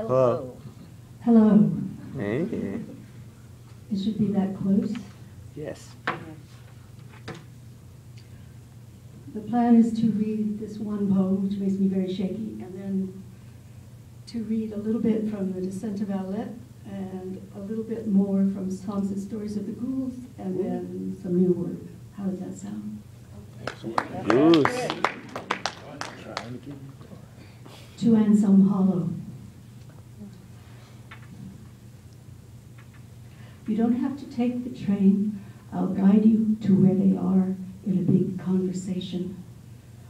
Hello. Hello. Hey. It should be that close. Yes. The plan is to read this one poem, which makes me very shaky, and then to read a little bit from the Descent of Alette, and a little bit more from Songs and Stories of the Ghouls, and then some new work. How does that sound? Yes. To Anselm Hollow. You don't have to take the train. I'll guide you to where they are in a big conversation.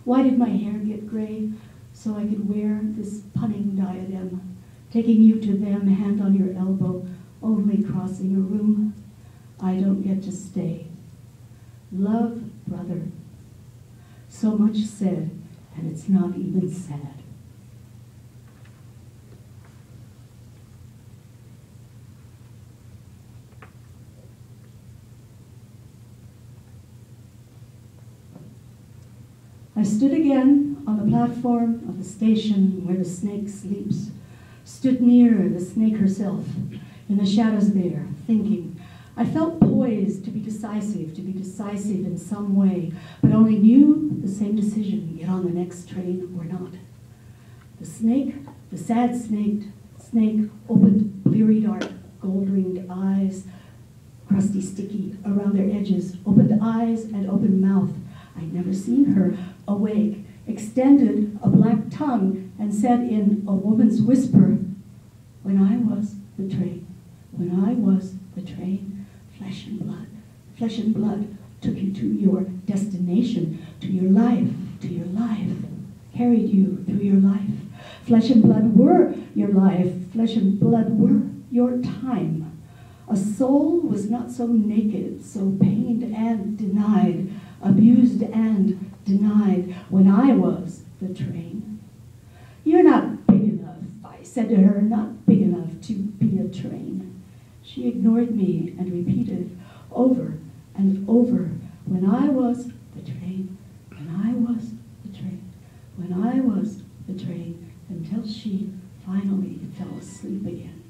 Why did my hair get gray? So I could wear this punning diadem, taking you to them, hand on your elbow, only crossing a room. I don't get to stay. Love, brother. So much said, and it's not even sad. I stood again on the platform of the station where the snake sleeps, stood near the snake herself, in the shadows there, thinking. I felt poised to be decisive in some way, but only knew the same decision, get on the next train or not. The snake, the sad snake, opened bleary dark, gold-ringed eyes, crusty, sticky around their edges, opened eyes and opened mouth. I'd never seen her awake, extended a black tongue and said in a woman's whisper, when I was the train, flesh and blood took you to your destination, to your life, carried you through your life. Flesh and blood were your life, flesh and blood were your time. A soul was not so naked, so pained and denied, abused and denied when I was the train. You're not big enough, I said to her, not big enough to be a train. She ignored me and repeated over and over, when I was the train, when I was the train, when I was the train, until she finally fell asleep again.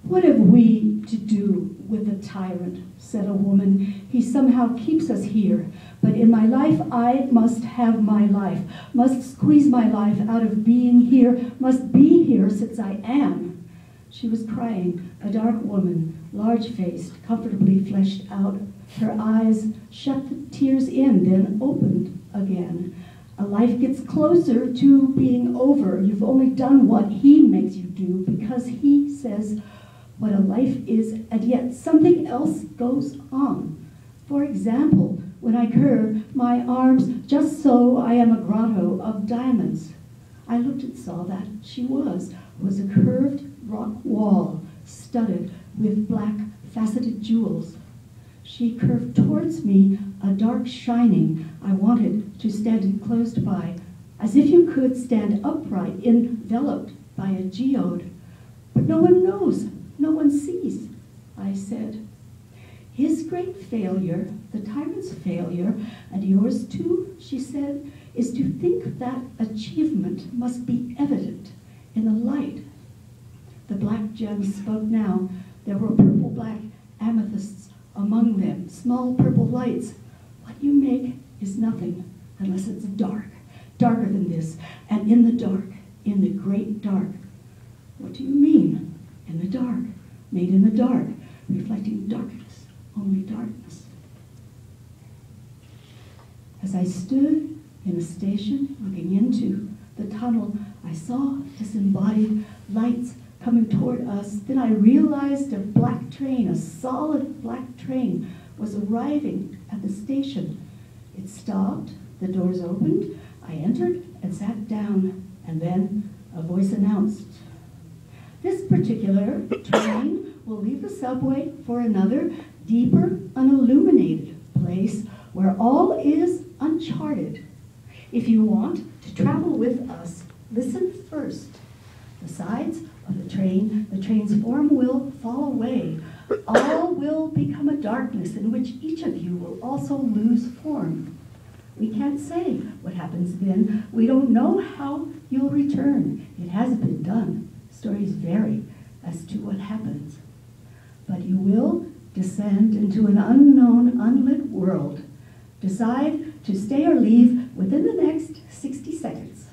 What have we to do with a tyrant, said a woman. He somehow keeps us here. But in my life, I must have my life, must squeeze my life out of being here, must be here since I am. She was crying, a dark woman, large-faced, comfortably fleshed out. Her eyes shut the tears in, then opened again. A life gets closer to being over. You've only done what he makes you do because he says what a life is, and yet something else goes on. For example, when I curve my arms just so I am a grotto of diamonds. I looked and saw that she was a curved rock wall studded with black faceted jewels. She curved towards me, a dark shining I wanted to stand enclosed by, as if you could stand upright, enveloped by a geode. But no one knows. No one sees, I said. His great failure, the tyrant's failure, and yours too, she said, is to think that achievement must be evident in the light. The black gems spoke now. There were purple-black amethysts among them, small purple lights. What you make is nothing unless it's dark, darker than this, and in the dark, in the great dark. What do you mean? In the dark, made in the dark, reflecting darkness, only darkness. As I stood in a station looking into the tunnel, I saw disembodied lights coming toward us. Then I realized a black train, a solid black train, was arriving at the station. It stopped, the doors opened, I entered and sat down, and then a voice announced, this particular train will leave the subway for another, deeper, unilluminated place where all is uncharted. If you want to travel with us, listen first. The sides of the train's form will fall away. All will become a darkness in which each of you will also lose form. We can't say what happens then. We don't know how you'll return. It has been done. Stories vary as to what happens. But you will descend into an unknown, unlit world. Decide to stay or leave within the next 60 seconds.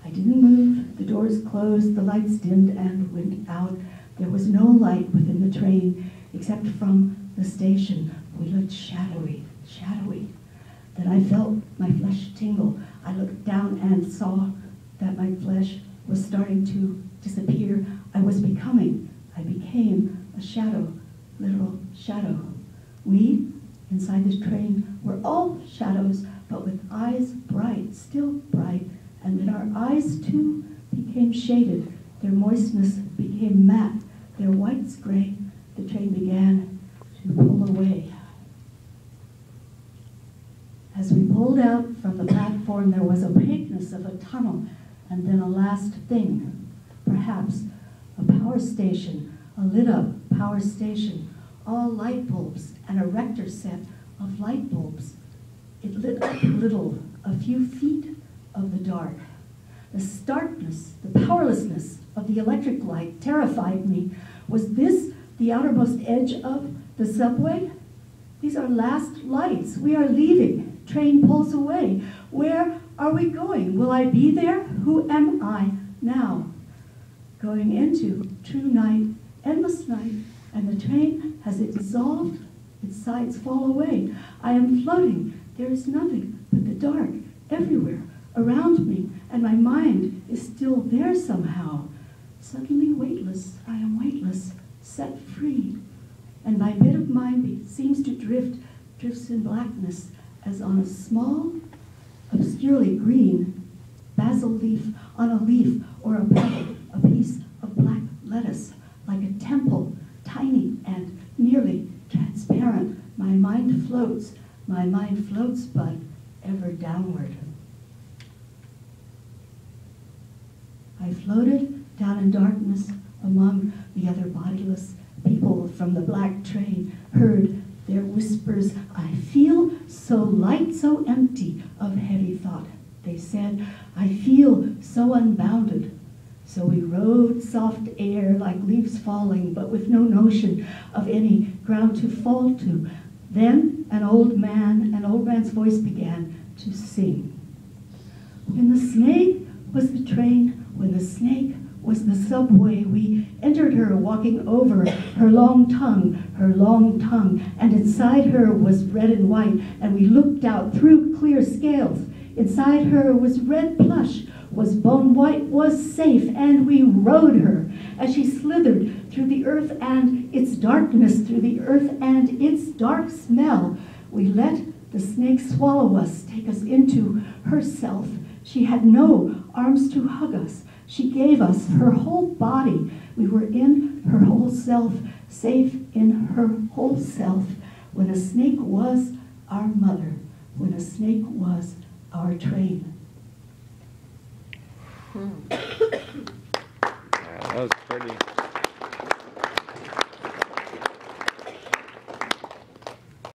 I didn't move. The doors closed, the lights dimmed and went out. There was no light within the train except from the station. We looked shadowy, shadowy. Then I felt my flesh tingle. I looked down and saw that my flesh was starting to disappear. I became a shadow, literal shadow. We, inside this train, were all shadows, but with eyes bright, still bright. And then our eyes, too, became shaded. Their moistness became matte. Their whites gray. The train began to pull away. As we pulled out from the platform, there was opaqueness of a tunnel, and then a last thing, perhaps a power station, a lit-up power station, all light bulbs, and a Rector set of light bulbs. It lit up a little, a few feet of the dark. The starkness, the powerlessness of the electric light terrified me. Was this the outermost edge of the subway? These are last lights. We are leaving. Train pulls away. Where are we going? Will I be there? Who am I now? Going into true night, endless night, and the train has dissolved, its sides fall away. I am floating. There is nothing but the dark everywhere around me, and my mind is still there somehow. Suddenly weightless, I am weightless, set free, and my bit of mind seems to drifts in blackness, as on a small, obscurely green basil leaf on a leaf or a pebble, a piece of black lettuce, like a temple, tiny and nearly transparent. My mind floats, but ever downward. I floated down in darkness among the other bodiless people from the black train, heard their whispers. I feel so light, so empty of heavy thought. They said, I feel so unbounded. So we rode soft air like leaves falling, but with no notion of any ground to fall to. Then an old man's voice began to sing. When the snake was the train, when the snake was the subway, we entered her walking over her long tongue, and inside her was red and white, and we looked out through clear scales. Inside her was red plush, was bone white, was safe, and we rode her as she slithered through the earth and its darkness, through the earth and its dark smell. We let the snake swallow us, take us into herself. She had no arms to hug us. She gave us her whole body. We were in her whole self, safe in her whole self. When a snake was our mother, when a snake was our train. That was pretty.